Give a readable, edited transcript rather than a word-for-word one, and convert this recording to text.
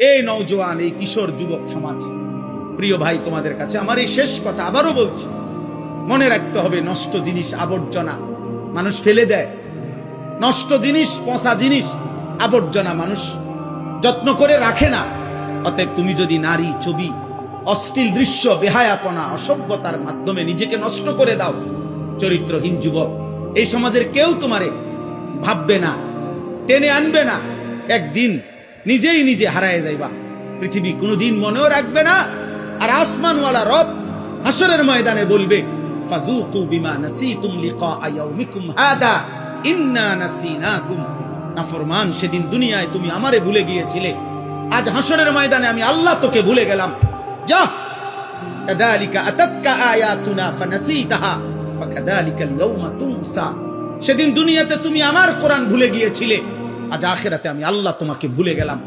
এই নওজোয়ান, এই কিশোর যুবক সমাজ, প্রিয় ভাই, তোমাদের কাছে আমার এই শেষ কথা আবারও বলছি, মনে রাখতে হবে নষ্ট জিনিস, আবর্জনা মানুষ ফেলে দেয়। নষ্ট জিনিস, পচা জিনিস, আবর্জনা মানুষ যত্ন করে রাখে না। অতএব তুমি যদি নারী, ছবি, অশ্লীল দৃশ্য, বেহায়াপনা, অসভ্যতার মাধ্যমে নিজেকে নষ্ট করে দাও, চরিত্রহীন যুবক, এই সমাজের কেউ তোমারে ভাববে না, টেনে আনবে না। একদিন নিজেই নিজে হারায় যাইবা, পৃথিবী কোনোদিন মনেও রাখবে না। আর আসমানওয়ালা রব হাসরের ময়দানে বলবে, ফাযুকু বিমা নাসিতুম লিকা ইয়াউমিকুম হাদা ইন্না নাসিনাকুম। নাফরমান, সেদিন দুনিয়ায় তুমি আমারে ভুলে গিয়েছিলে, আজ হাসরের ময়দানে আমি আল্লাহ তোকে ভুলে গেলাম। যা, কাযালিকা আতাতকা আয়াতুনা ফানাসিতাহা ফাকাযালিকাল ইয়াউমা তুনসা। সেদিন দুনিয়াতে তুমি আমার কোরআন ভুলে গিয়েছিলে, আজ আখিরাতে আমি আল্লাহ তোমাকে ভুলে গেলাম।